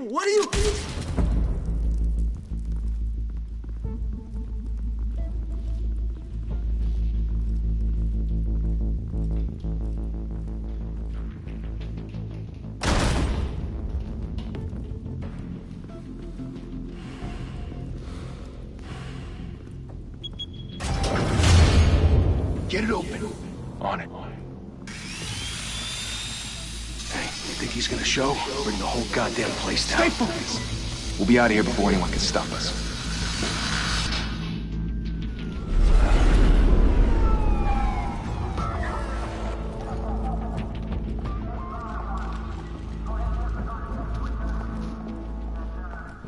What are you... Get it open. On it. Hey, you think he's gonna show? Bring the whole goddamn place down. Stay focused. We'll be out of here before anyone can stop us.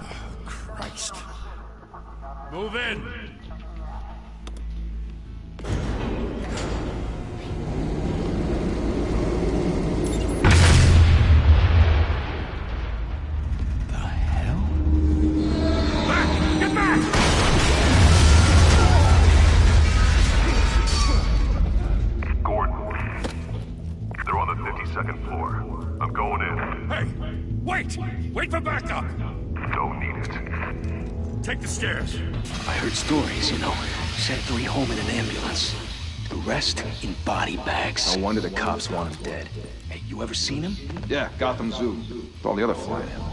Oh, Christ. Move in! Wait for backup! Don't need it. Take the stairs. I heard stories, you know. Sent 3 home in an ambulance. The rest in body bags. No wonder the cops want him dead. Hey, you ever seen him? Yeah, Gotham Zoo. With all the other flying animals.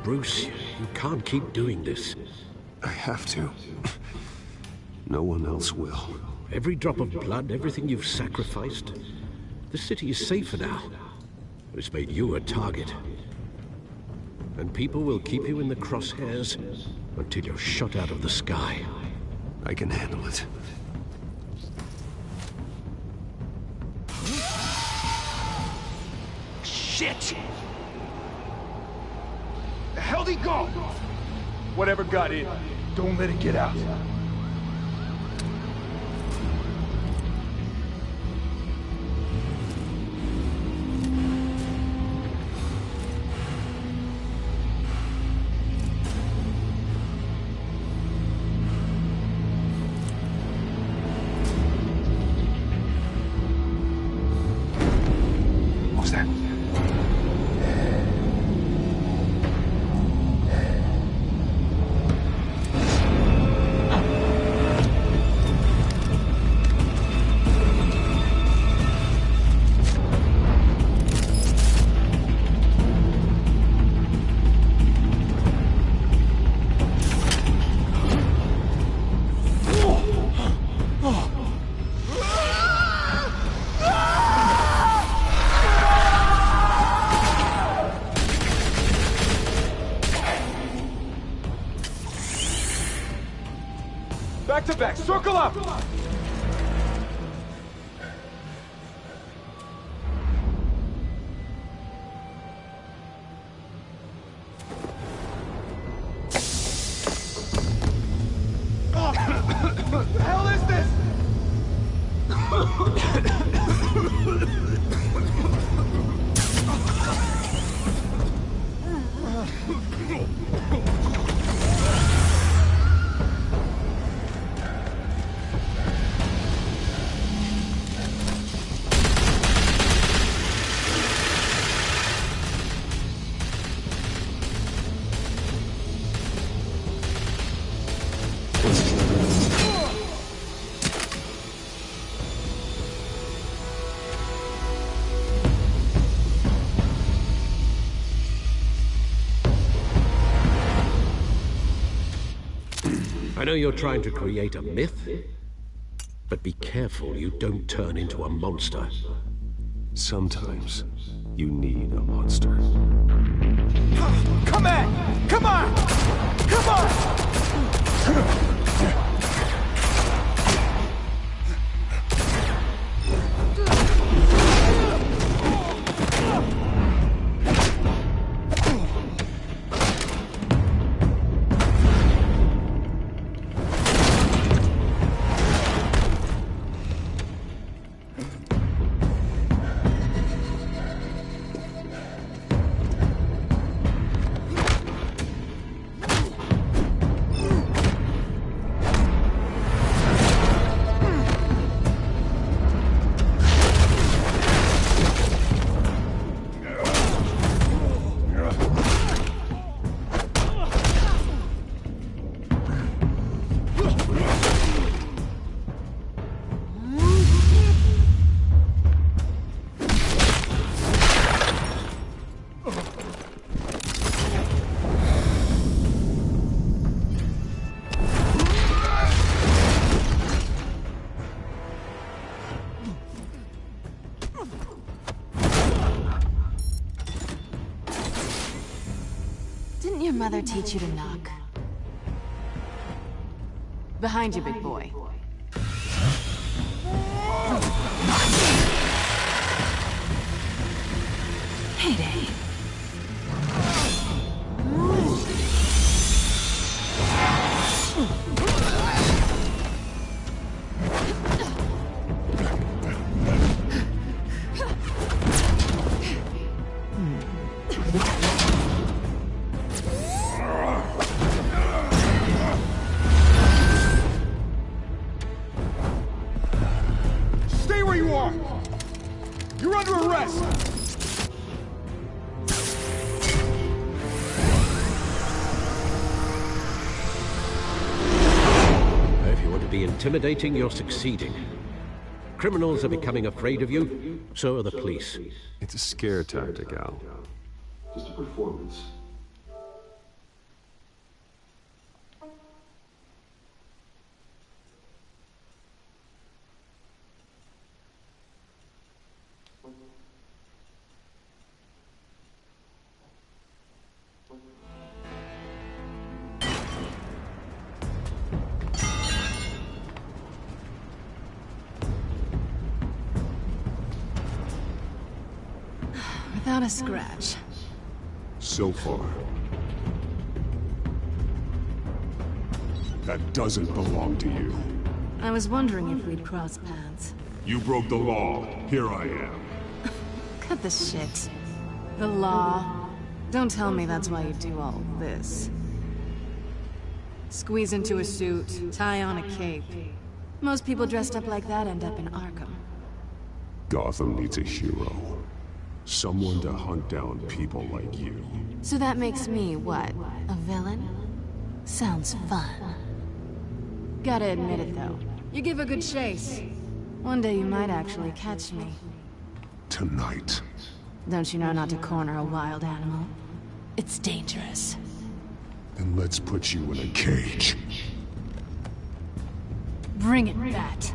Bruce, you can't keep doing this. I have to. No one else will. Every drop of blood, everything you've sacrificed. The city is safer now. It's made you a target. And people will keep you in the crosshairs until you're shot out of the sky. I can handle it. Shit! The hell'd he go? Whatever got in, don't let it get out. What was that? Back to back, circle up! What the hell is this? I know you're trying to create a myth, but be careful you don't turn into a monster. Sometimes, You need a monster. Come on! Come on! Come on! Didn't your mother teach you to knock? Behind you, big boy. Heyday. Stay where you are! You're under arrest! If you want to be intimidating, you're succeeding. Criminals are becoming afraid of you, so are the police. It's a scare tactic, Al. Just a performance. Without a scratch. So far. That doesn't belong to you. I was wondering if we'd cross paths. You broke the law. Here I am. Cut the shit. The law. Don't tell me that's why you do all this. Squeeze into a suit, tie on a cape. Most people dressed up like that end up in Arkham. Gotham needs a hero. Someone to hunt down people like you. So that makes me, what, a villain? Sounds fun. Gotta admit it, though. You give a good chase. One day you might actually catch me. Tonight. Don't you know not to corner a wild animal? It's dangerous. Then let's put you in a cage. Bring it, Bat.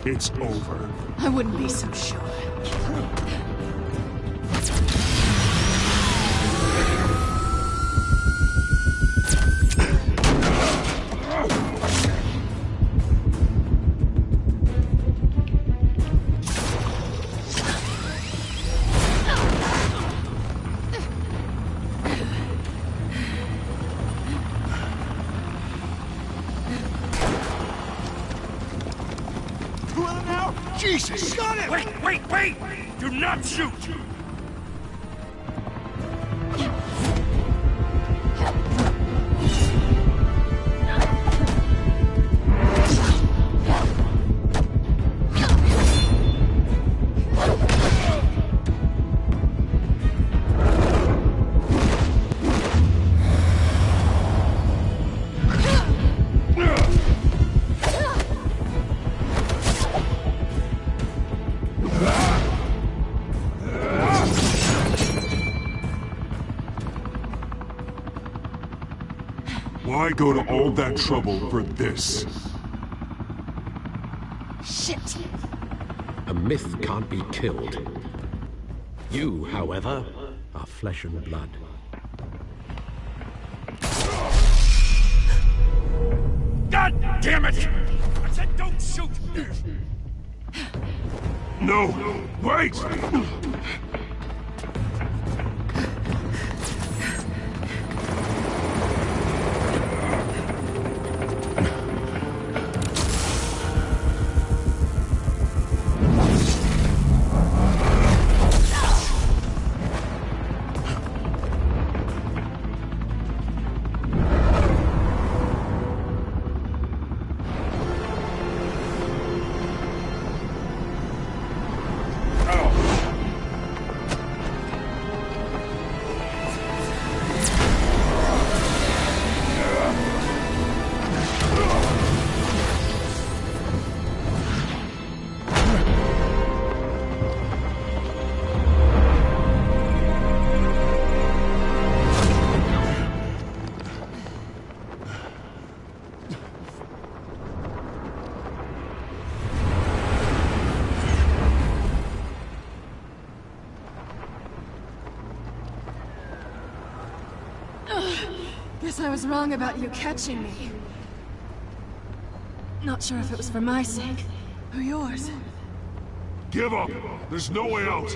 It's over. I wouldn't be so sure. Jesus! Got it! Wait! Do not shoot! Why go to all that trouble for this? Shit! A myth can't be killed. You, however, are flesh and blood. God damn it! I said don't shoot! No! Wait! Guess I was wrong about you catching me. Not sure if it was for my sake, or yours. Give up! There's no way out!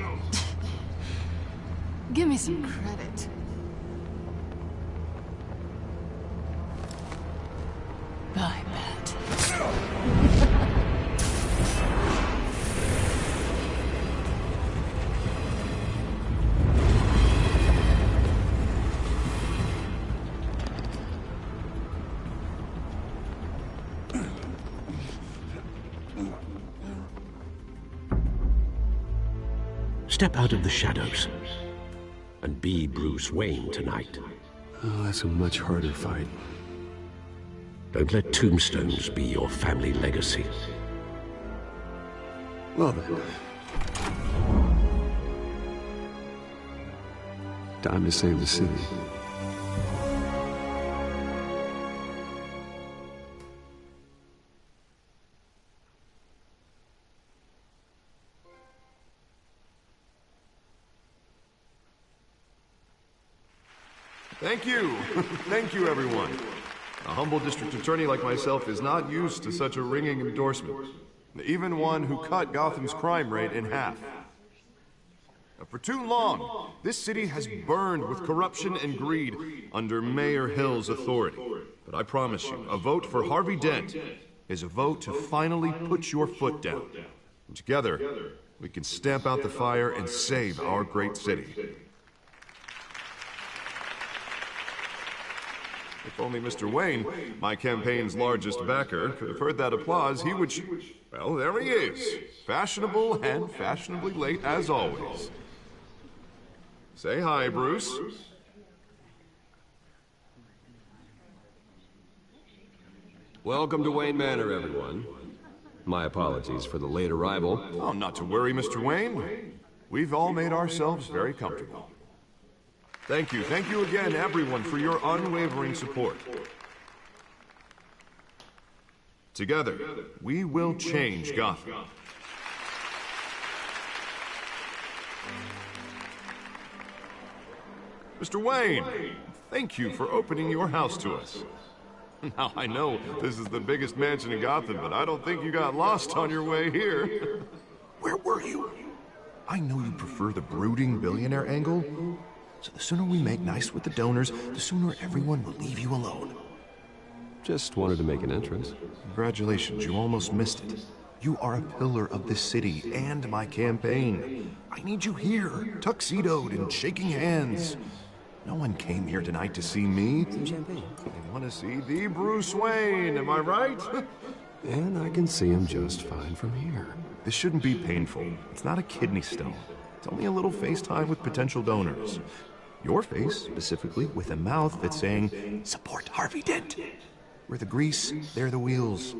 Give me some credit. I bet. Step out of the shadows and be Bruce Wayne tonight. Oh, that's a much harder fight. Don't let tombstones be your family legacy. Well then. Time to save the city. Thank you. Thank you, everyone. A humble district attorney like myself is not used to such a ringing endorsement. Even one who cut Gotham's crime rate in half. For too long, this city has burned with corruption and greed under Mayor Hill's authority. But I promise you, a vote for Harvey Dent is a vote to finally put your foot down. And together, we can stamp out the fire and save our great city. If only Mr. Wayne, my campaign's largest backer, could have heard that applause, he would... Well, there he is. Fashionable and fashionably late as always. Say hi, Bruce. Welcome to Wayne Manor, everyone. My apologies for the late arrival. Oh, not to worry, Mr. Wayne. We've all made ourselves very comfortable. Thank you again, everyone, for your unwavering support. Together, we will change Gotham. Mr. Wayne, thank you for opening your house to us. Now, I know this is the biggest mansion in Gotham, but I don't think you got lost on your way here. Where were you? I know you prefer the brooding billionaire angle, so the sooner we make nice with the donors, the sooner everyone will leave you alone. Just wanted to make an entrance. Congratulations, you almost missed it. You are a pillar of this city and my campaign. I need you here, tuxedoed and shaking hands. No one came here tonight to see me. Some champagne. They want to see the Bruce Wayne, am I right? And I can see him just fine from here. This shouldn't be painful. It's not a kidney stone. It's only a little FaceTime with potential donors. Your face, specifically, with a mouth that's saying, support Harvey Dent. We're the grease, they're the wheels.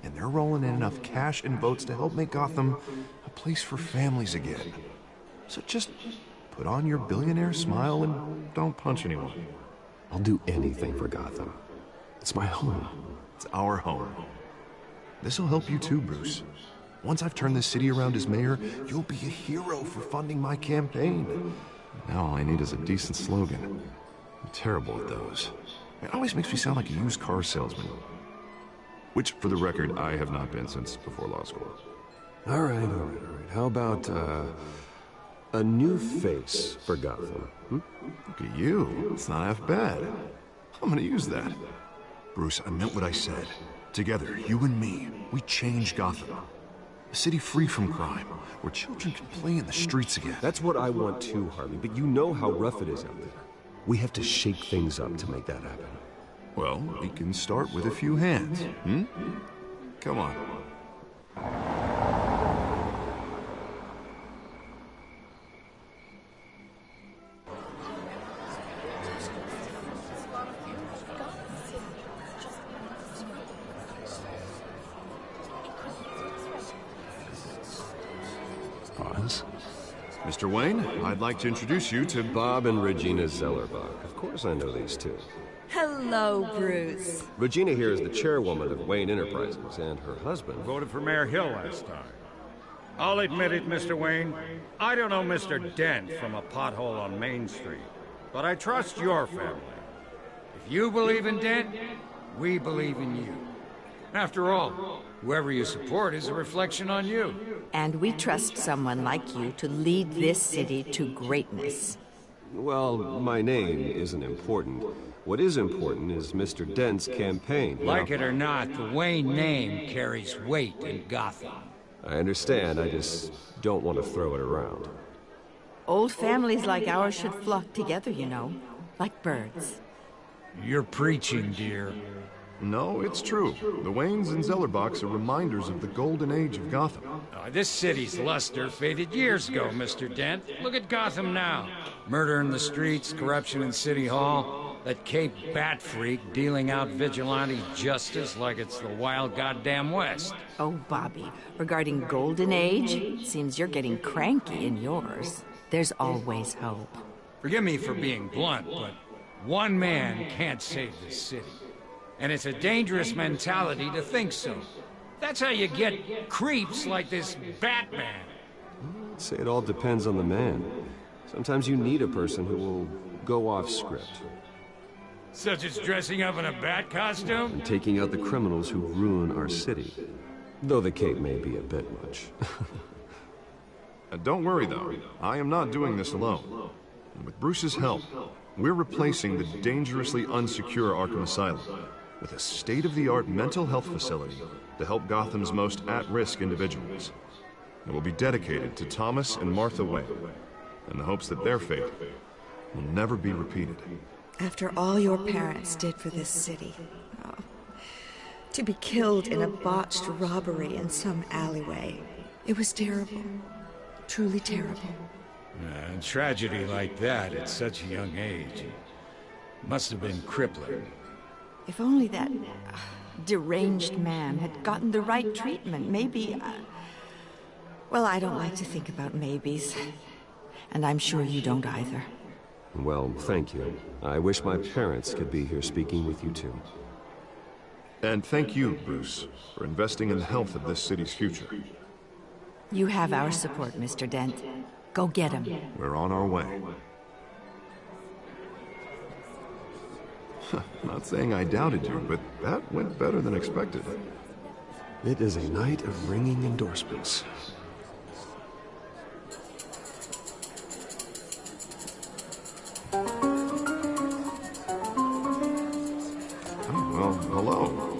And they're rolling in enough cash and votes to help make Gotham a place for families again. So just put on your billionaire smile and don't punch anyone. I'll do anything for Gotham. It's my home. It's our home. This'll help you too, Bruce. Once I've turned this city around as mayor, you'll be a hero for funding my campaign. Now all I need is a decent slogan. I'm terrible at those. It always makes me sound like a used car salesman. Which, for the record, I have not been since before law school. All right. How about, a new face for Gotham? Look at you. It's not half bad. I'm gonna use that. Bruce, I meant what I said. Together, you and me, we change Gotham. A city free from crime, where children can play in the streets again. That's what I want too, Harvey, but you know how rough it is out there. We have to shake things up to make that happen. Well, we can start with a few hands, Come on. Mr. Wayne, I'd like to introduce you to Bob and Regina Zellerbach. Of course I know these two. Hello, Bruce. Regina here is the chairwoman of Wayne Enterprises, and her husband Voted for Mayor Hill last time. I'll admit it, Mr. Wayne. I don't know Mr. Dent from a pothole on Main Street, but I trust your family. If you believe in Dent, we believe in you. After all, whoever you support is a reflection on you. And we trust someone like you to lead this city to greatness. Well, my name isn't important. What is important is Mr. Dent's campaign. Like it or not, the Wayne name carries weight in Gotham. I understand, I just don't want to throw it around. Old families like ours should flock together, you know, like birds. You're preaching, dear. No, it's true. The Waynes and Zellerbachs are reminders of the golden age of Gotham. This city's luster faded years ago, Mr. Dent. Look at Gotham now. Murder in the streets, corruption in City Hall, that Cape Bat freak dealing out vigilante justice like it's the wild goddamn West. Oh, Bobby, regarding golden age, it seems you're getting cranky in yours. There's always hope. Forgive me for being blunt, but one man can't save this city. And it's a dangerous mentality to think so. That's how you get creeps like this Batman. I'd say it all depends on the man. Sometimes you need a person who will go off script. Such as dressing up in a bat costume? And taking out the criminals who ruin our city. Though the cape may be a bit much. Don't worry, though. I am not doing this alone. With Bruce's help, we're replacing the dangerously unsecure Arkham Asylum with a state-of-the-art mental health facility to help Gotham's most at-risk individuals. It will be dedicated to Thomas and Martha Wayne, in the hopes that their fate will never be repeated. After all your parents did for this city, to be killed in a botched robbery in some alleyway, it was terrible. Truly terrible. A tragedy like that at such a young age must have been crippling. If only that deranged man had gotten the right treatment, maybe... Well, I don't like to think about maybes. And I'm sure you don't either. Well, thank you. I wish my parents could be here speaking with you too. And thank you, Bruce, for investing in the health of this city's future. You have our support, Mr. Dent. Go get him. We're on our way. Not saying I doubted you, but that went better than expected. It is a night of ringing endorsements. Well, hello.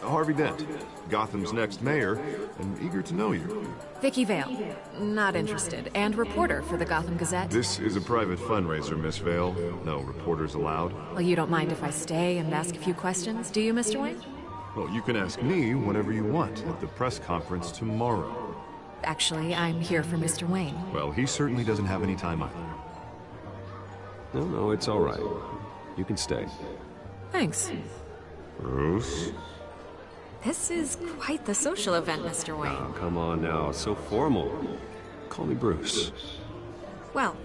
Harvey Dent, Gotham's next mayor, and eager to know you. Vicky Vale. Not interested. And reporter for the Gotham Gazette. This is a private fundraiser, Miss Vale. No reporters allowed. Well, you don't mind if I stay and ask a few questions, do you, Mr. Wayne? Well, you can ask me whatever you want at the press conference tomorrow. Actually, I'm here for Mr. Wayne. Well, he certainly doesn't have any time either. No, it's all right. You can stay. Thanks. Bruce? This is quite the social event, Mr. Wayne. Oh, come on now. It's so formal. Call me Bruce. Well,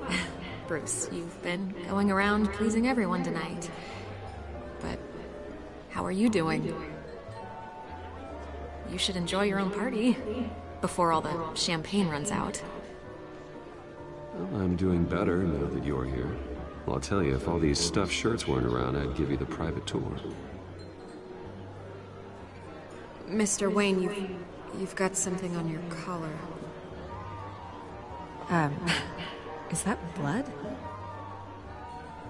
Bruce, you've been going around pleasing everyone tonight. But how are you doing? You should enjoy your own party before all the champagne runs out. Well, I'm doing better now that you're here. Well, I'll tell you, if all these stuffed shirts weren't around, I'd give you the private tour. Mr. Wayne, you've got something on your collar. Is that blood?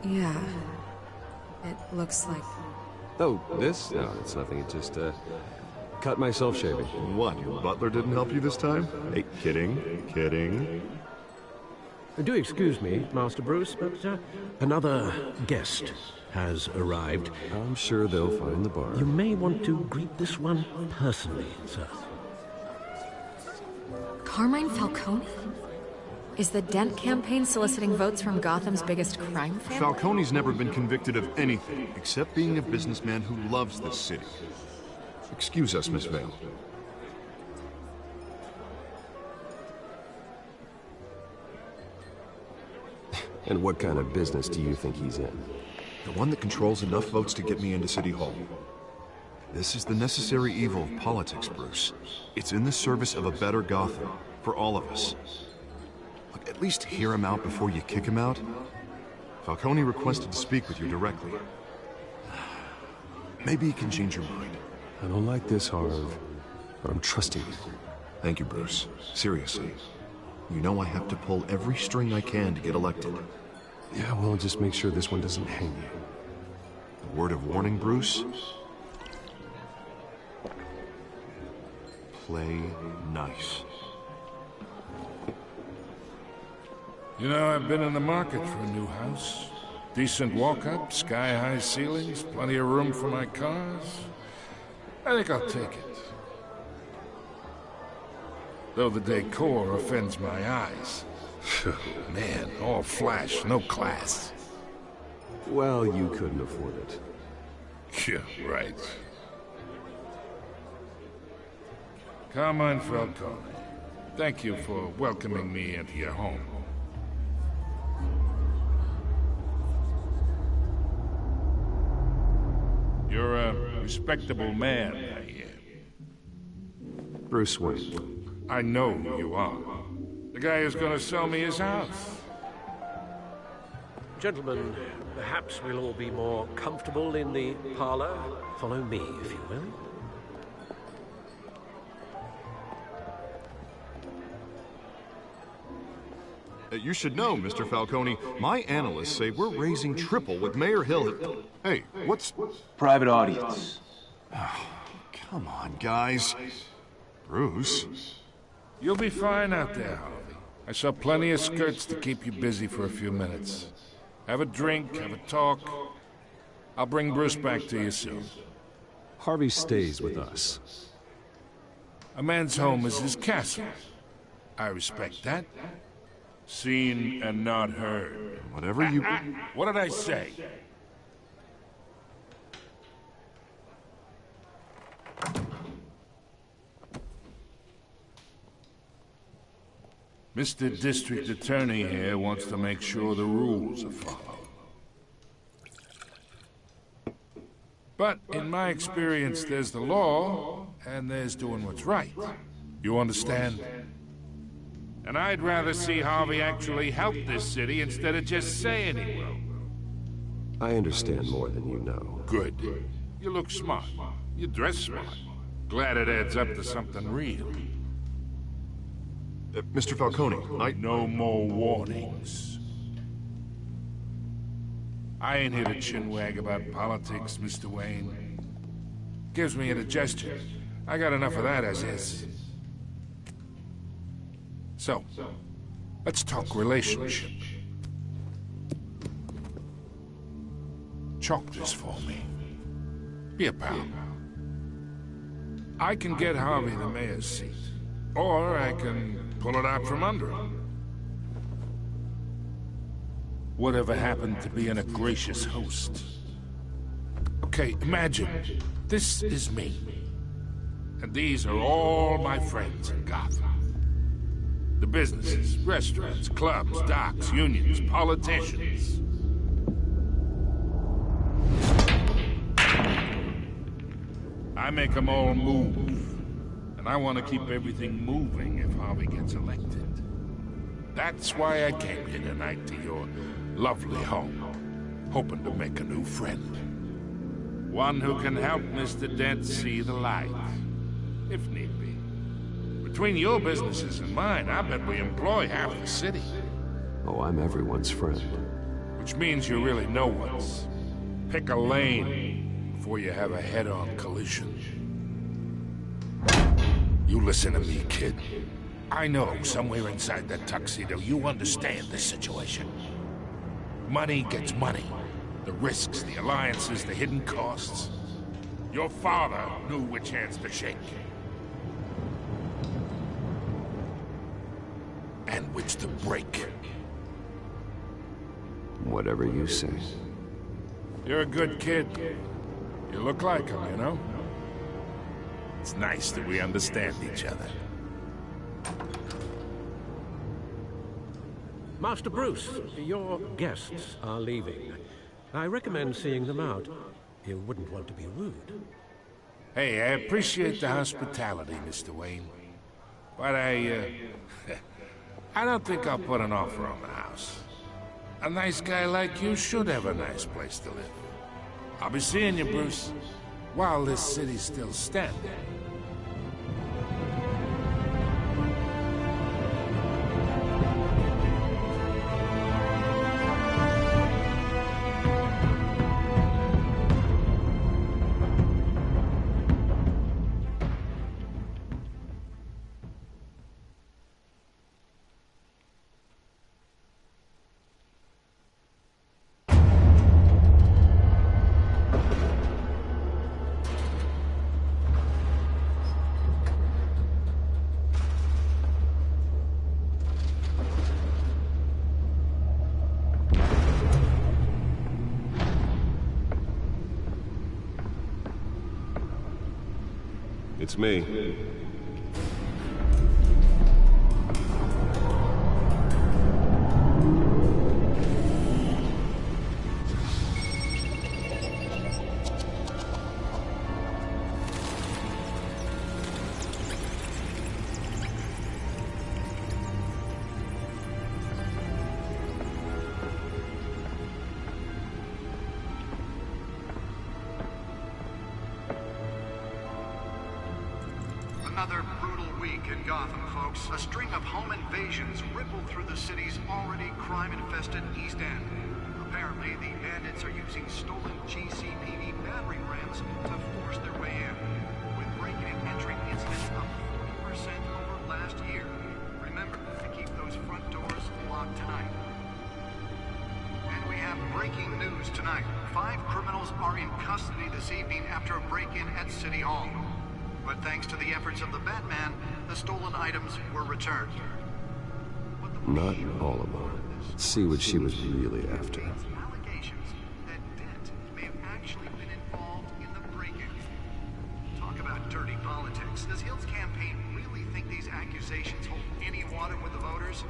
Yeah. It looks like... Oh, this? No, it's nothing. It just, cut myself shaving. What, your butler didn't help you this time? Hey, kidding. Do excuse me, Master Bruce, but another guest has arrived. I'm sure they'll find the bar. You may want to greet this one personally, sir. Carmine Falcone? Is the Dent campaign soliciting votes from Gotham's biggest crime family? Falcone's never been convicted of anything except being a businessman who loves this city. Excuse us, Miss Vale. And what kind of business do you think he's in? The one that controls enough votes to get me into City Hall. This is the necessary evil of politics, Bruce. It's in the service of a better Gotham, for all of us. Look, at least hear him out before you kick him out. Falcone requested to speak with you directly. Maybe he can change your mind. I don't like this, Harv, but I'm trusting you. Thank you, Bruce. Seriously. You know I have to pull every string I can to get elected. Yeah, well, just make sure this one doesn't hang you. A word of warning, Bruce? Play nice. You know, I've been in the market for a new house. Decent walk-up, sky-high ceilings, plenty of room for my cars. I think I'll take it. Though the decor offends my eyes. Man, all flash, no class. Well, you couldn't afford it. Yeah, right. Carmine Falcone, thank you for welcoming me into your home. You're a respectable man, I hear. Bruce Wayne. I know you are. The guy who's gonna sell me his house. Gentlemen, perhaps we'll all be more comfortable in the parlor. Follow me, if you will. You should know, Mr. Falcone, my analysts say we're raising triple with Mayor Hill. Hey, what's... Private audience. Oh, come on, guys. Bruce? You'll be fine out there, Harvey. I saw plenty of skirts to keep you busy for a few minutes. Have a drink, have a talk. I'll bring Bruce back to you soon. Harvey stays with us. A man's home is his castle. I respect that. Seen and not heard. Whatever you... What did I say? Mr. District Attorney here wants to make sure the rules are followed. But in my experience, there's the law, and there's doing what's right. You understand? And I'd rather see Harvey actually help this city instead of just saying he will. I understand more than you know. Good. You look smart. You dress smart. Glad it adds up to something real. Mr. Falcone, No more warnings. I ain't here to chinwag about politics, Mr. Wayne. Gives me indigestion. I got enough of that as is. So, let's talk relationship. Chalk this for me. Be a pal. I can get Harvey the mayor's seat, or I can pull it out from under him. Whatever happened to being a gracious host? Okay, imagine, this is me. And these are all my friends in Gotham. The businesses, restaurants, clubs, docks, unions, politicians. I make them all move. And I want to keep everything moving if Harvey gets elected. That's why I came here tonight to your lovely home, hoping to make a new friend. One who can help Mr. Dent see the light, if need be. Between your businesses and mine, I bet we employ half the city. Oh, I'm everyone's friend. Which means you're really no one's. Pick a lane before you have a head-on collision. You listen to me, kid. I know somewhere inside that tuxedo you understand this situation. Money gets money. The risks, the alliances, the hidden costs. Your father knew which hands to shake. And which to break. Whatever you say. You're a good kid. You look like him, you know? It's nice that we understand each other. Master Bruce, your guests are leaving. I recommend seeing them out. You wouldn't want to be rude. Hey, I appreciate the hospitality, Mr. Wayne. But I don't think I'll put an offer on the house. A nice guy like you should have a nice place to live. I'll be seeing you, Bruce, while this city's still standing. It's me. Another brutal week in Gotham, folks. A string of home invasions rippled through the city's already crime-infested East End. Apparently, the bandits are using stolen GCPD battering rams to force their way in, with break-in and entering incidents up 40% over last year. Remember to keep those front doors locked tonight. And we have breaking news tonight. 5 criminals are in custody this evening after a break-in at City Hall. But thanks to the efforts of the Batman, the stolen items were returned. Not all of them. See what she was really after. Allegations that Dent may have actually been involved in the break-in. Talk about dirty politics. Does Hill's campaign really think these accusations hold any water with the voters?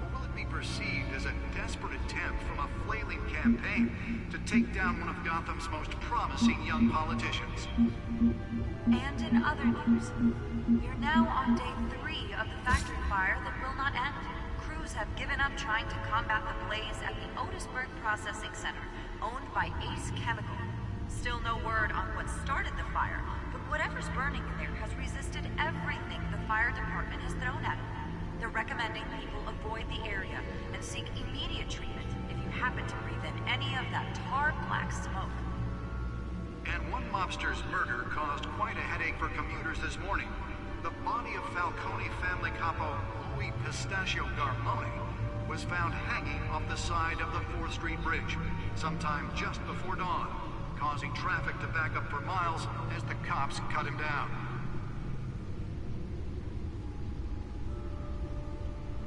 Or will it be perceived as a desperate attempt from a flailing campaign to take down one of Gotham's most promising young politicians. And in other news, we're now on day 3 of the factory fire that will not end. Crews have given up trying to combat the blaze at the Otisburg Processing Center, owned by Ace Chemical. Still no word on what started the fire, but whatever's burning in there has resisted everything the fire department has thrown at it. They're recommending people avoid the area and seek immediate treatment if you happen to breathe in any of that tar black smoke. And one mobster's murder caused quite a headache for commuters this morning. The body of Falcone family capo Louis Pistachio Garmone was found hanging off the side of the 4th Street Bridge sometime just before dawn, causing traffic to back up for miles as the cops cut him down.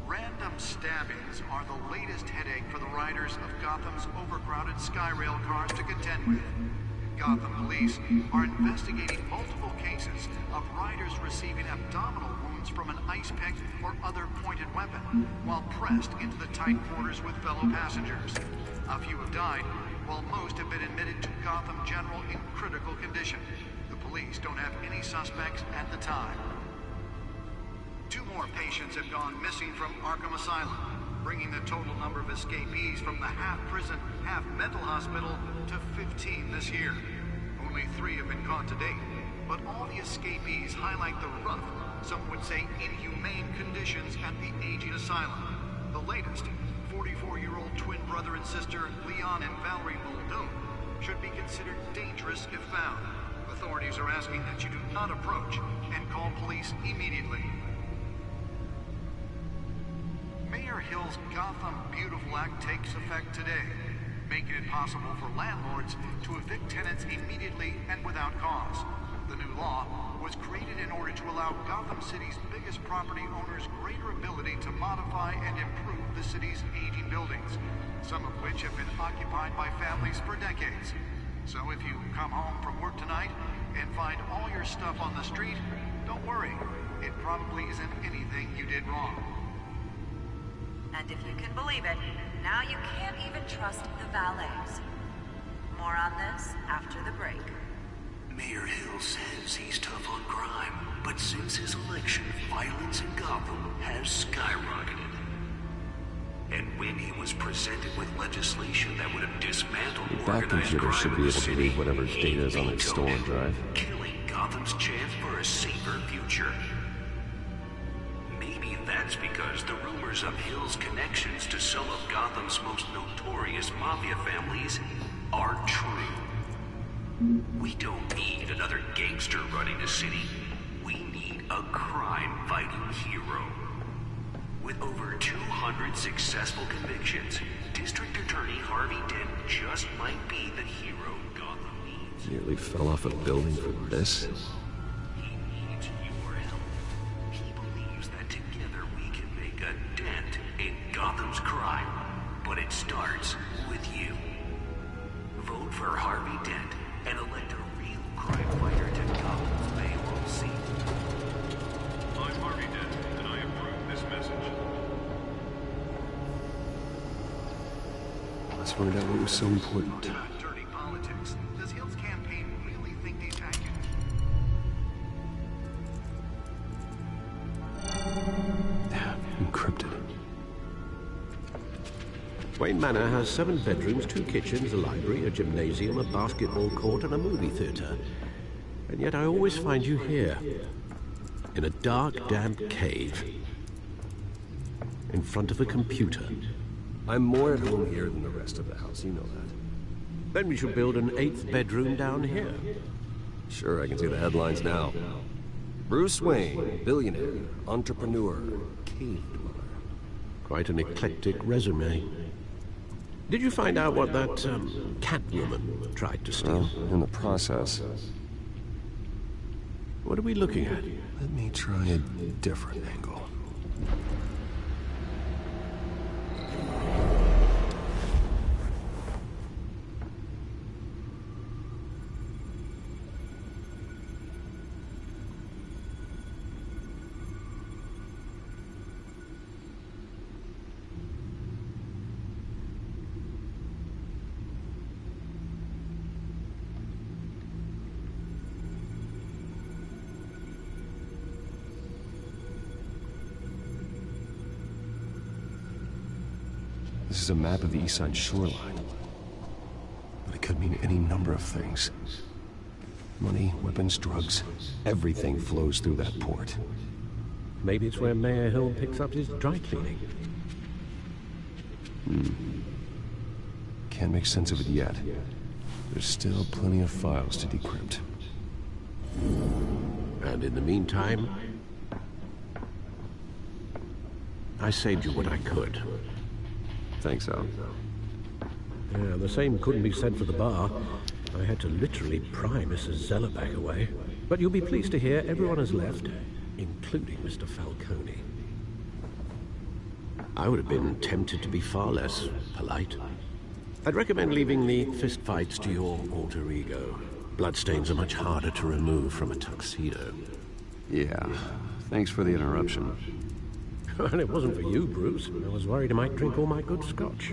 Random stabbings are the latest headache for the riders of Gotham's overcrowded Skyrail cars to contend with. Gotham police are investigating multiple cases of riders receiving abdominal wounds from an ice pick or other pointed weapon while pressed into the tight quarters with fellow passengers. A few have died, while most have been admitted to Gotham General in critical condition. The police don't have any suspects at the time. 2 more patients have gone missing from Arkham Asylum, bringing the total number of escapees from the half-prison, half-mental hospital to 15 this year. Only 3 have been caught to date, but all the escapees highlight the rough, some would say inhumane conditions at the aging asylum. The latest, 44-year-old twin brother and sister Leon and Valerie Muldoon, should be considered dangerous if found. Authorities are asking that you do not approach and call police immediately. Mayor Hill's Gotham Beautiful Act takes effect today, making it possible for landlords to evict tenants immediately and without cause. The new law was created in order to allow Gotham City's biggest property owners greater ability to modify and improve the city's aging buildings, some of which have been occupied by families for decades. So if you come home from work tonight and find all your stuff on the street, don't worry. It probably isn't anything you did wrong. And if you can believe it, now you can't even trust the valets. More on this after the break. Mayor Hill says he's tough on crime, but since his election, violence in Gotham has skyrocketed. And when he was presented with legislation that would have dismantled That computer should be able to read whatever data is on its storage drive. killing Gotham's chance for a safer future. Maybe that's because the rumors of Hill's connections to some of Gotham's most notorious mafia families are true. We don't need another gangster running the city. We need a crime-fighting hero. With over 200 successful convictions, District Attorney Harvey Dent just might be the hero Gotham needs. Nearly fell off a building for this. He needs your help. He believes that together we can make a dent in Gotham's crime. But it starts with you. Vote for Harvey Dent and elect a real crime fighter to Gotham's payroll seat. I'm Harvey Dent, and I approve this message. Let's find out what was so important. Dirty politics. Does Hill's campaign really think these hackers? Encrypted. Wayne Manor has 7 bedrooms, 2 kitchens, a library, a gymnasium, a basketball court, and a movie theater. And yet I always find you here, in a dark, damp cave, in front of a computer. I'm more at home here than the rest of the house, you know that. Then we should build an 8th bedroom down here. Sure, I can see the headlines now. Bruce Wayne, billionaire, entrepreneur, cave dweller. Quite an eclectic resume. Did you find out what that Catwoman tried to steal? Well, in the process. What are we looking at? Let me try a different angle. This is a map of the east side shoreline. But it could mean any number of things. Money, weapons, drugs, everything flows through that port. Maybe it's where Mayor Hill picks up his dry cleaning. Can't make sense of it yet. There's still plenty of files to decrypt. And in the meantime, I saved you what I could. Thanks, Al. Yeah, the same couldn't be said for the bar. I had to literally pry Mrs. Zellerback away. But you'll be pleased to hear everyone has left, including Mr. Falcone. I would have been tempted to be far less polite. I'd recommend leaving the fistfights to your alter ego. Bloodstains are much harder to remove from a tuxedo. Yeah, thanks for the interruption. And it wasn't for you, Bruce. I was worried I might drink all my good scotch.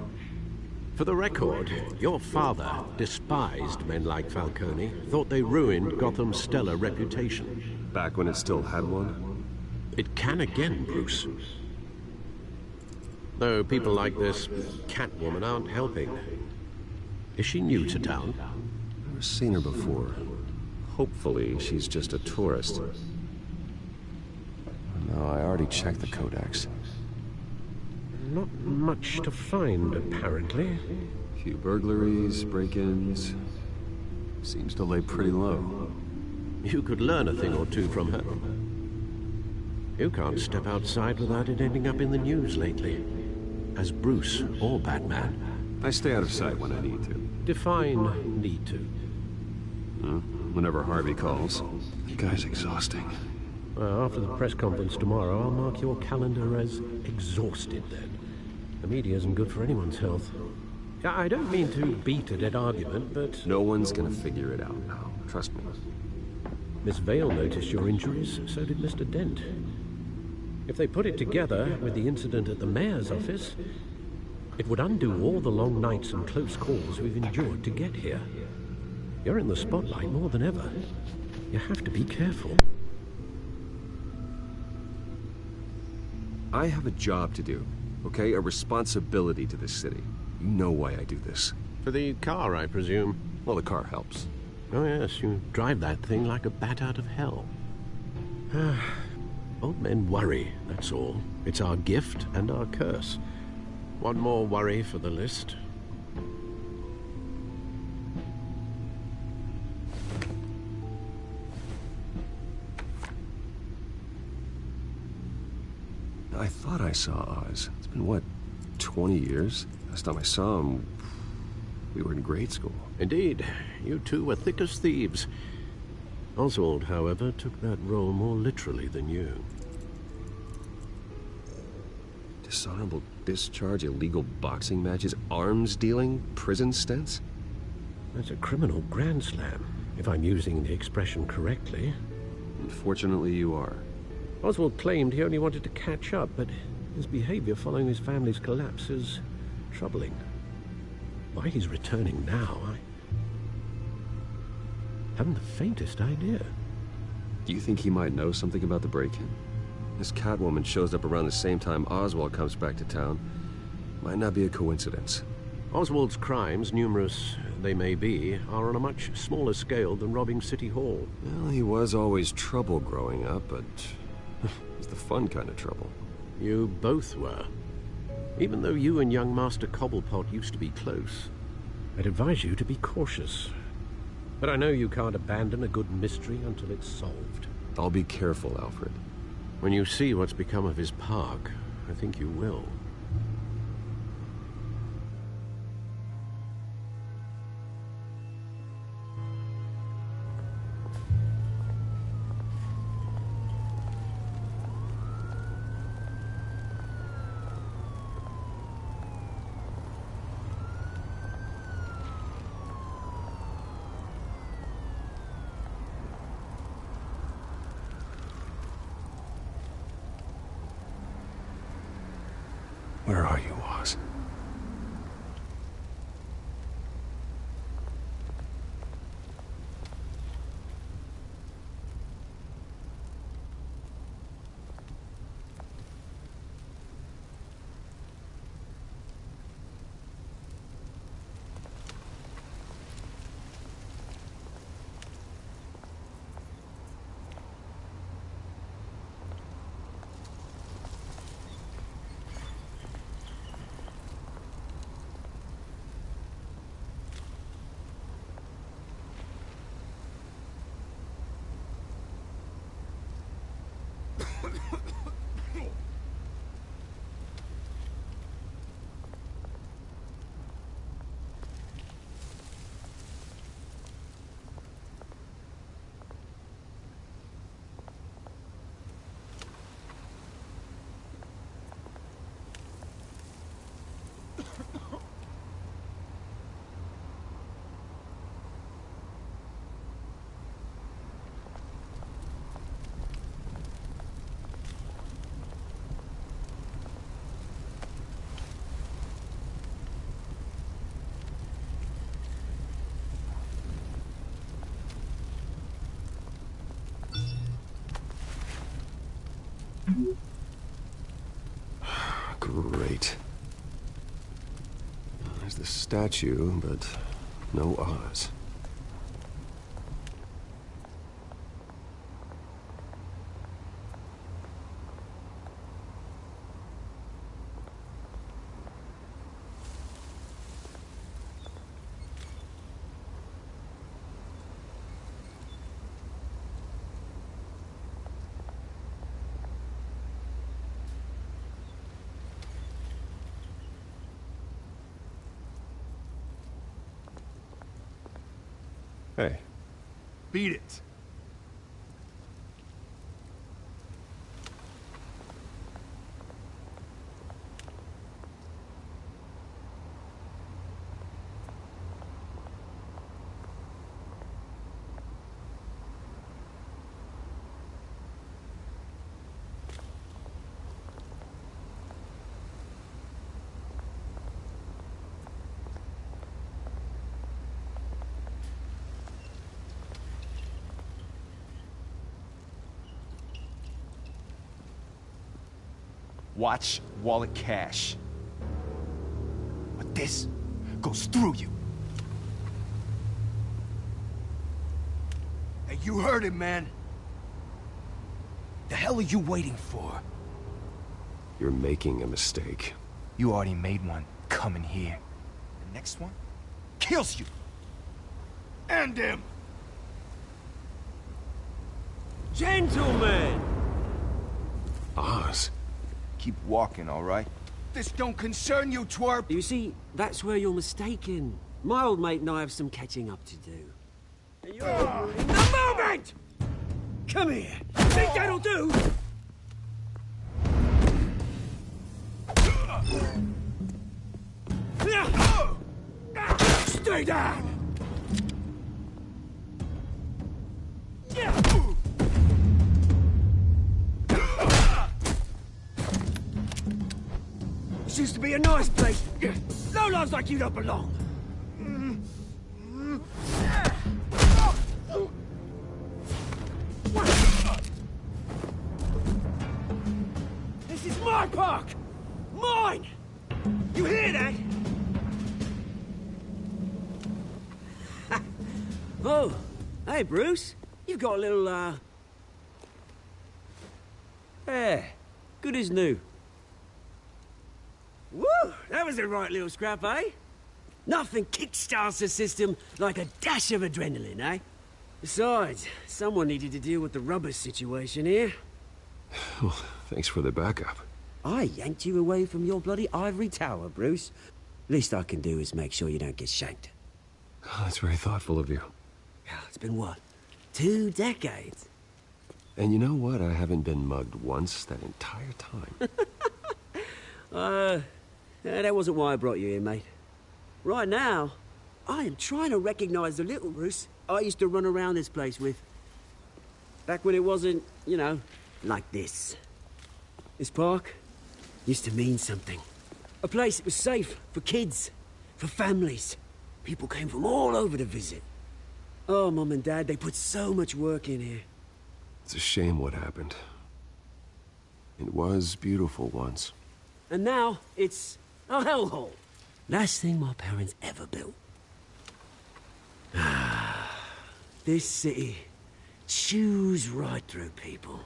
For the record, your father despised men like Falcone, thought they ruined Gotham's stellar reputation. Back when it still had one? It can again, Bruce. Though people like this Catwoman aren't helping. Is she new to town? Never seen her before. Hopefully, she's just a tourist. No, I already checked the codex. Not much to find, apparently. Few burglaries, break-ins. Seems to lay pretty low. You could learn a thing or two from her. You can't step outside without it ending up in the news lately. As Bruce or Batman. I stay out of sight when I need to. Define need to. Whenever Harvey calls. The guy's exhausting. Well, after the press conference tomorrow, I'll mark your calendar as exhausted then. The media isn't good for anyone's health. I don't mean to beat a dead argument, but... No one's gonna figure it out now. Trust me. Miss Vale noticed your injuries, so did Mr. Dent. If they put it together with the incident at the mayor's office, it would undo all the long nights and close calls we've endured to get here. You're in the spotlight more than ever. You have to be careful. I have a job to do, okay? A responsibility to this city. You know why I do this. For the car, I presume? Well, the car helps. Oh yes, you drive that thing like a bat out of hell. Old men worry, that's all. It's our gift and our curse. One more worry for the list. I thought I saw Oz. It's been, what, 20 years? Last time I saw him, we were in grade school. Indeed. You two were thick as thieves. Oswald, however, took that role more literally than you. Dishonorable discharge, illegal boxing matches, arms dealing, prison stints? That's a criminal grand slam, if I'm using the expression correctly. Unfortunately, you are. Oswald claimed he only wanted to catch up, but his behavior following his family's collapse is troubling. Why he's returning now, I haven't the faintest idea. Do you think he might know something about the break-in? This Catwoman shows up around the same time Oswald comes back to town. Might not be a coincidence. Oswald's crimes, numerous they may be, are on a much smaller scale than robbing City Hall. Well, he was always trouble growing up, but it's the fun kind of trouble. You both were. Even though you and young Master Cobblepot used to be close, I'd advise you to be cautious. But I know you can't abandon a good mystery until it's solved. I'll be careful, Alfred. When you see what's become of his park, I think you will. Great. There's the statue, but no Oz. Hey. Beat it. Watch wallet cash. But this goes through you. Hey, you heard him, man. The hell are you waiting for? You're making a mistake. You already made one coming here. The next one kills you. And him. Gentlemen! Oz. Keep walking, all right? This don't concern you, twerp! You see, that's where you're mistaken. My old mate and I have some catching up to do. The moment! Come here! Think that'll do? Stay down! This used to be a nice place. Lowlifes like you don't belong. This is my park! Mine! You hear that? Oh, hey, Bruce. You've got a little, yeah, good as new. Woo! That was a right little scrap, eh? Nothing kickstarts the system like a dash of adrenaline, eh? Besides, someone needed to deal with the rubber situation here. Well, thanks for the backup. I yanked you away from your bloody ivory tower, Bruce. Least I can do is make sure you don't get shanked. Oh, that's very thoughtful of you. It's been what? 2 decades? And you know what? I haven't been mugged once that entire time. That wasn't why I brought you here, mate. Right now, I am trying to recognize the little Bruce I used to run around this place with. Back when it wasn't, you know, like this. This park used to mean something. A place that was safe for kids, for families. People came from all over to visit. Oh, Mum and Dad, they put so much work in here. It's a shame what happened. It was beautiful once. And now, it's a hellhole. Last thing my parents ever built. This city chews right through people.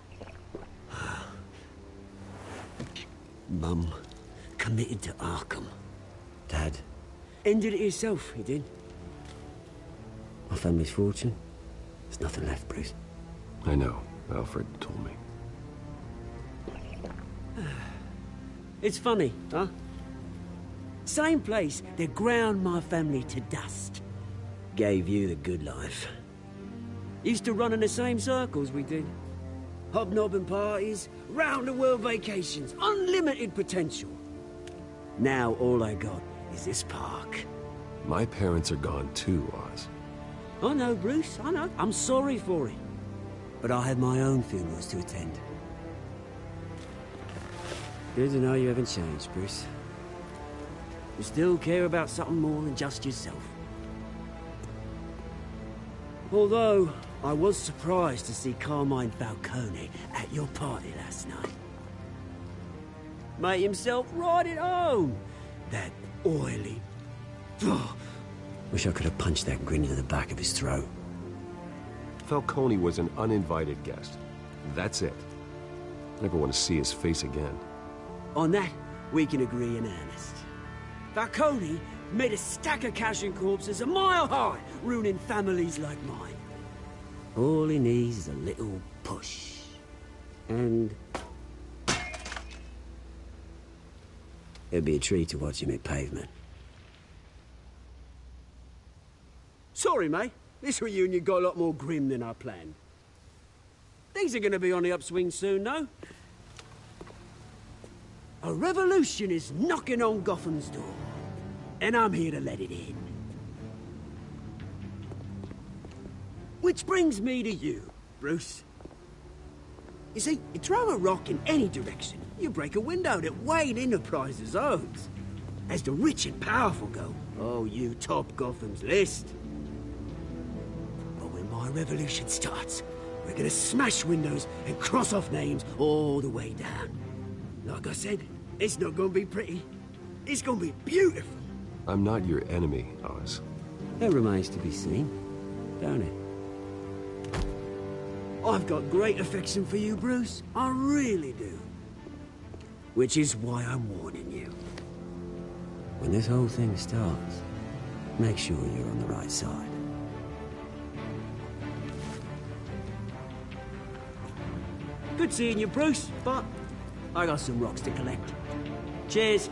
Mum committed to Arkham. Dad ended it himself, he did. My family's fortune, there's nothing left, Bruce. I know. Alfred told me. It's funny, huh? Same place that ground my family to dust. Gave you the good life. Used to run in the same circles we did. Hobnobbing parties, round-the-world vacations, unlimited potential. Now all I got is this park. My parents are gone too, Oz. I know, Bruce, I know. I'm sorry for it. But I had my own funerals to attend. Good to know you haven't changed, Bruce. You still care about something more than just yourself. Although, I was surprised to see Carmine Falcone at your party last night. Made himself right at home. That oily... Oh, wish I could have punched that grin into the back of his throat. Falcone was an uninvited guest. That's it. Never want to see his face again. On that, we can agree in earnest. Falcone made a stack of cash and corpses a mile high, ruining families like mine. All he needs is a little push. And... it'd be a treat to watch him hit pavement. Sorry, mate. This reunion got a lot more grim than I planned. Things are gonna be on the upswing soon, though. A revolution is knocking on Gotham's door. And I'm here to let it in. Which brings me to you, Bruce. You see, you throw a rock in any direction, you break a window that Wayne Enterprises owns. As the rich and powerful go, oh, you top Gotham's list. But when my revolution starts, we're gonna smash windows and cross off names all the way down. Like I said, it's not gonna be pretty. It's gonna be beautiful. I'm not your enemy, Oz. That remains to be seen, don't it? I've got great affection for you, Bruce. I really do. Which is why I'm warning you. When this whole thing starts, make sure you're on the right side. Good seeing you, Bruce, but I got some rocks to collect. Cheers.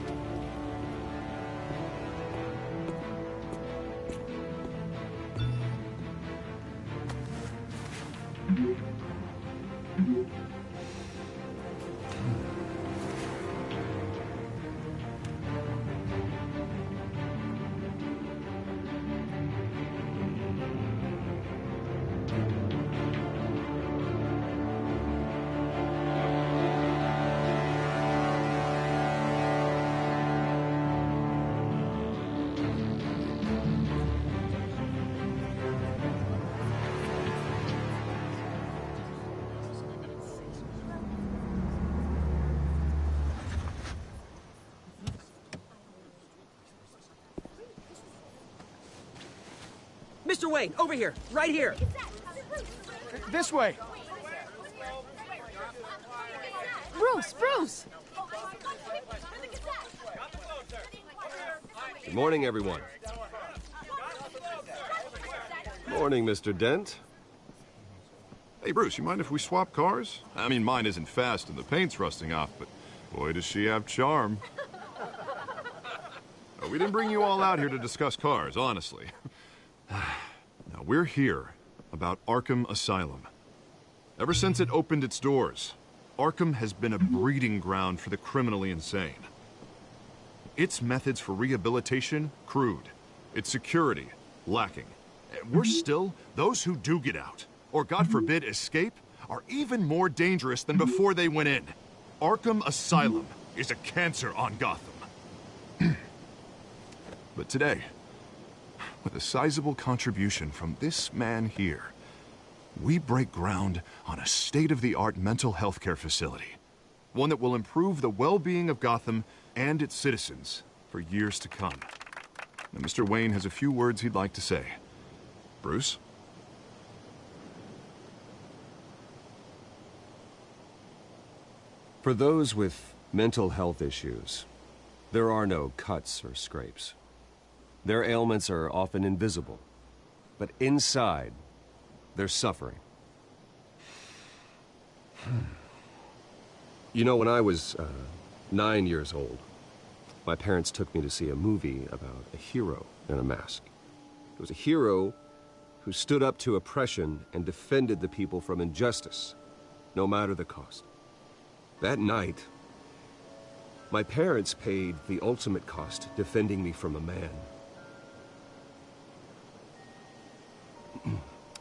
Mr. Wayne, over here, right here. This way. Bruce! Good morning, everyone. Morning, Mr. Dent. Hey, Bruce, you mind if we swap cars? I mean, mine isn't fast and the paint's rusting off, but boy, does she have charm. We didn't bring you all out here to discuss cars, honestly. Now, we're here about Arkham Asylum. Ever since it opened its doors, Arkham has been a breeding ground for the criminally insane. Its methods for rehabilitation, crude. Its security, lacking. Worse still, those who do get out, or God forbid escape, are even more dangerous than before they went in. Arkham Asylum is a cancer on Gotham. But today, with a sizable contribution from this man here, we break ground on a state-of-the-art mental health care facility. One that will improve the well-being of Gotham and its citizens for years to come. Now, Mr. Wayne has a few words he'd like to say. Bruce? For those with mental health issues, there are no cuts or scrapes. Their ailments are often invisible, but inside, they're suffering. You know, when I was 9 years old, my parents took me to see a movie about a hero in a mask. It was a hero who stood up to oppression and defended the people from injustice, no matter the cost. That night, my parents paid the ultimate cost defending me from a man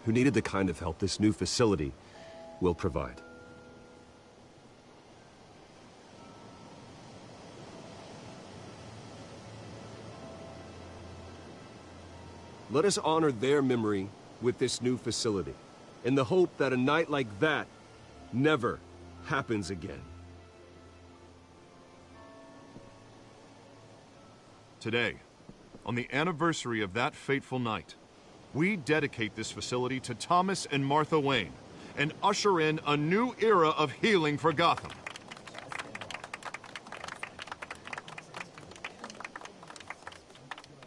who needed the kind of help this new facility will provide. Let us honor their memory with this new facility, in the hope that a night like that never happens again. Today, on the anniversary of that fateful night, we dedicate this facility to Thomas and Martha Wayne and usher in a new era of healing for Gotham.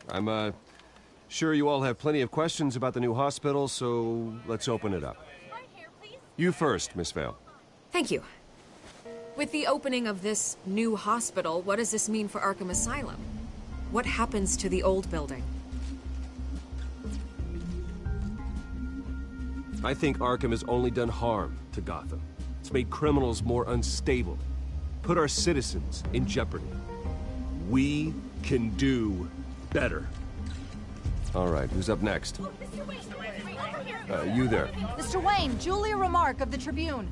I'm, sure you all have plenty of questions about the new hospital, so let's open it up. You first, Miss Vale. Thank you. With the opening of this new hospital, what does this mean for Arkham Asylum? What happens to the old building? I think Arkham has only done harm to Gotham. It's made criminals more unstable, put our citizens in jeopardy. We can do better. All right, who's up next? You there. Mr. Wayne, Julia Remark of the Tribune.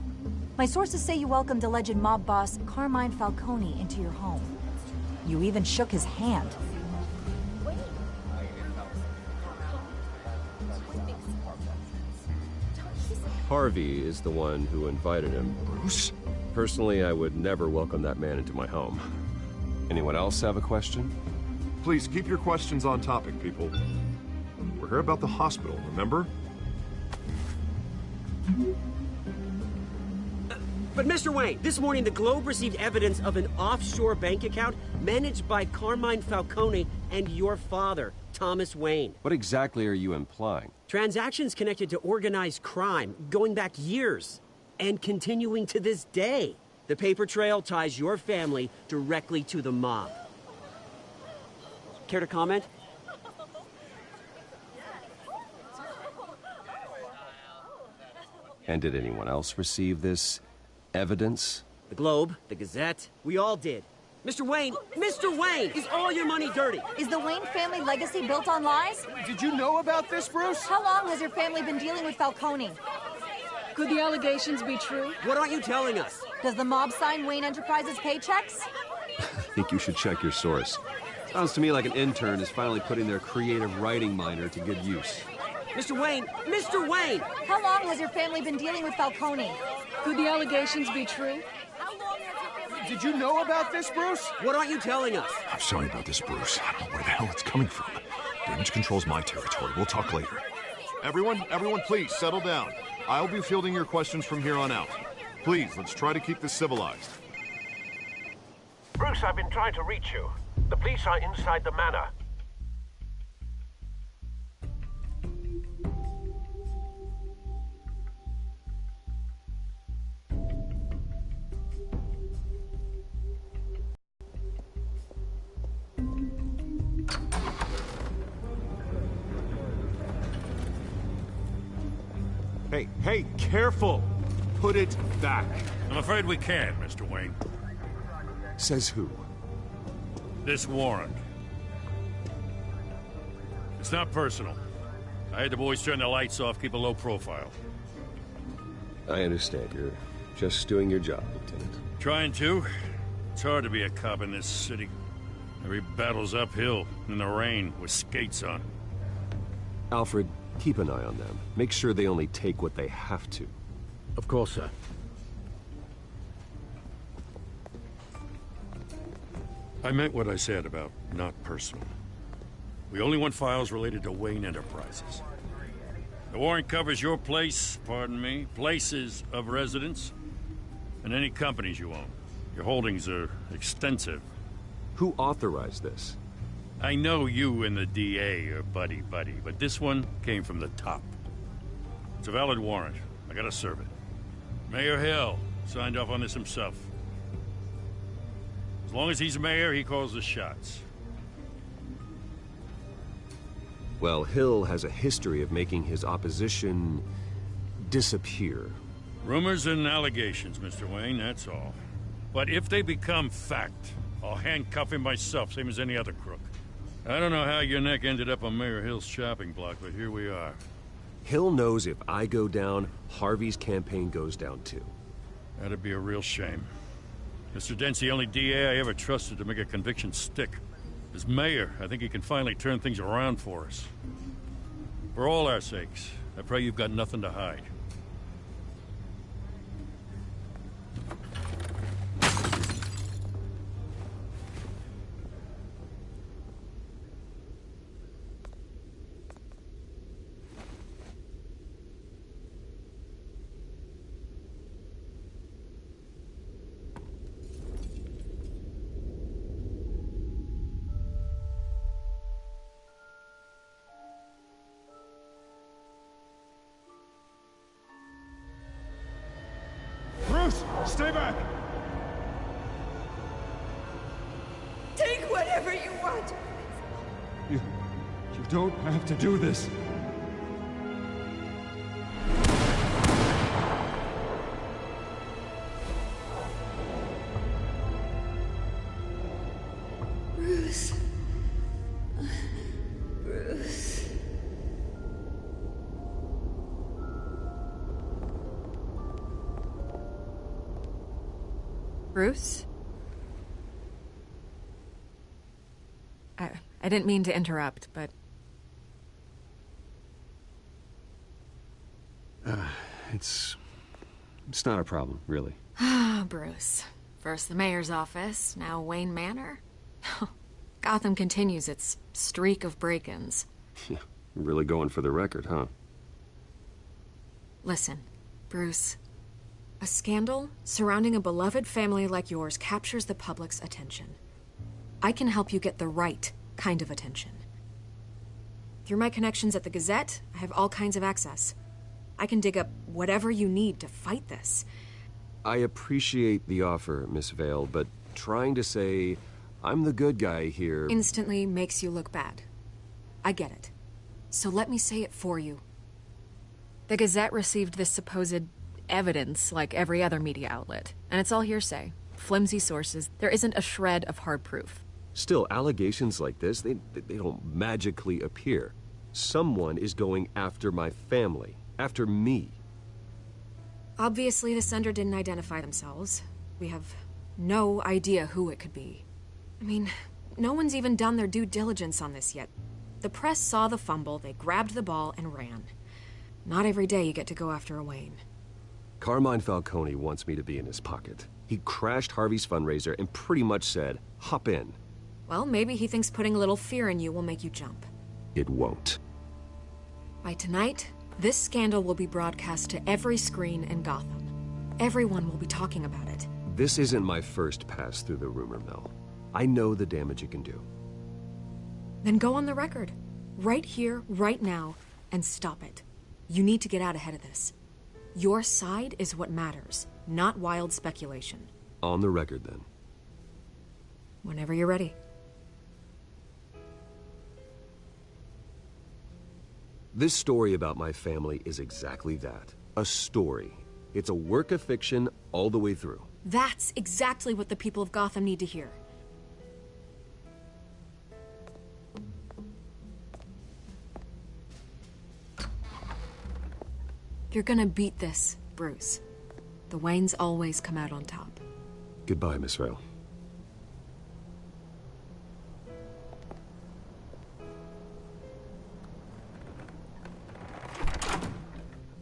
My sources say you welcomed alleged mob boss Carmine Falcone into your home. You even shook his hand. Harvey is the one who invited him. Bruce? Personally, I would never welcome that man into my home. Anyone else have a question? Please keep your questions on topic, people. We're here about the hospital, remember? But Mr. Wayne, this morning the Globe received evidence of an offshore bank account managed by Carmine Falcone and your father, Thomas Wayne. What exactly are you implying? Transactions connected to organized crime, going back years, and continuing to this day. The paper trail ties your family directly to the mob. Care to comment? And did anyone else receive this evidence? The Globe, the Gazette, we all did. Mr. Wayne, is all your money dirty? Is the Wayne family legacy built on lies? Did you know about this, Bruce? How long has your family been dealing with Falcone? Could the allegations be true? What aren't you telling us? Does the mob sign Wayne Enterprises paychecks? I think you should check your source. Sounds to me like an intern is finally putting their creative writing minor to good use. Mr. Wayne! How long has your family been dealing with Falcone? Could the allegations be true? Did you know about this, Bruce? What aren't you telling us? I'm sorry about this, Bruce. I don't know where the hell it's coming from. Damage control's my territory. We'll talk later. Everyone, please, settle down. I'll be fielding your questions from here on out. Please, let's try to keep this civilized. Bruce, I've been trying to reach you. The police are inside the manor. Hey, careful! Put it back. I'm afraid we can't, Mr. Wayne. Says who? This warrant. It's not personal. I had the boys turn the lights off, keep a low profile. I understand. You're just doing your job, Lieutenant. Trying to. It's hard to be a cop in this city. Every battle's uphill, in the rain, with skates on. Alfred, keep an eye on them. Make sure they only take what they have to. Of course, sir. I meant what I said about not personal. We only want files related to Wayne Enterprises. The warrant covers your place, pardon me, places of residence, and any companies you own. Your holdings are extensive. Who authorized this? I know you and the DA are buddy-buddy, but this one came from the top. It's a valid warrant. I gotta serve it. Mayor Hill signed off on this himself. long as he's mayor, he calls the shots. Well, Hill has a history of making his opposition disappear. Rumors and allegations, Mr. Wayne, that's all. But if they become fact, I'll handcuff him myself, same as any other crook. I don't know how your neck ended up on Mayor Hill's shopping block, but here we are. Hill knows if I go down, Harvey's campaign goes down too. That'd be a real shame. Mr. Dent's the only DA I ever trusted to make a conviction stick. As mayor, I think he can finally turn things around for us. For all our sakes, I pray you've got nothing to hide. Stay back! Take whatever you want. You don't have to do this. Bruce. Bruce. Bruce? I didn't mean to interrupt, but... It's not a problem, really. Ah, Bruce. First the mayor's office, now Wayne Manor. Gotham continues its streak of break-ins. Yeah, really going for the record, huh? Listen, Bruce. A scandal surrounding a beloved family like yours captures the public's attention. I can help you get the right kind of attention. Through my connections at the Gazette, I have all kinds of access. I can dig up whatever you need to fight this. I appreciate the offer, Miss Vale, but trying to say I'm the good guy here... instantly makes you look bad. I get it. So let me say it for you. The Gazette received this supposed evidence like every other media outlet, and it's all hearsay. Flimsy sources. There isn't a shred of hard proof. Still, allegations like this, they don't magically appear. Someone is going after my family. After me. Obviously, the sender didn't identify themselves. We have no idea who it could be. I mean, no one's even done their due diligence on this yet. The press saw the fumble, they grabbed the ball and ran. Not every day you get to go after a Wayne. Carmine Falcone wants me to be in his pocket. He crashed Harvey's fundraiser and pretty much said, hop in. Well, maybe he thinks putting a little fear in you will make you jump. It won't. By tonight, this scandal will be broadcast to every screen in Gotham. Everyone will be talking about it. This isn't my first pass through the rumor mill. I know the damage it can do. Then go on the record. Right here, right now, and stop it. You need to get out ahead of this. Your side is what matters, not wild speculation. On the record, then. Whenever you're ready. This story about my family is exactly that. A story. It's a work of fiction all the way through. That's exactly what the people of Gotham need to hear. You're gonna beat this, Bruce. The Waynes always come out on top. Goodbye, Miss Vale.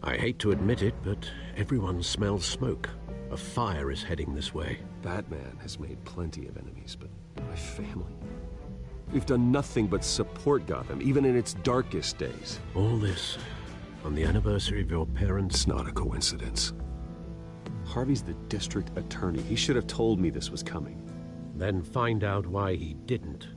I hate to admit it, but everyone smells smoke. A fire is heading this way. Batman has made plenty of enemies, but my family... We've done nothing but support Gotham, even in its darkest days. All this on the anniversary of your parents'... It's not a coincidence. Harvey's the district attorney. He should have told me this was coming. Then find out why he didn't.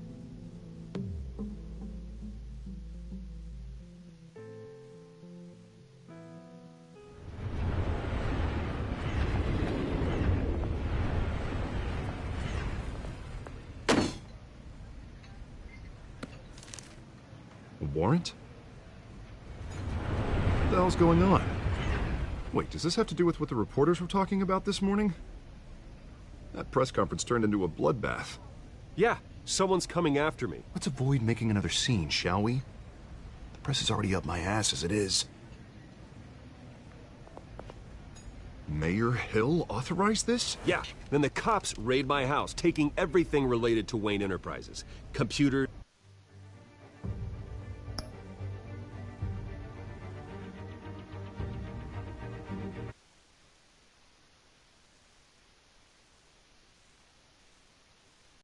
warrant? What the hell's going on? Wait, does this have to do with what the reporters were talking about this morning? That press conference turned into a bloodbath. Yeah, someone's coming after me. Let's avoid making another scene, shall we? The press is already up my ass as it is. Mayor Hill authorized this? Yeah, then the cops raid my house, taking everything related to Wayne Enterprises. Computers,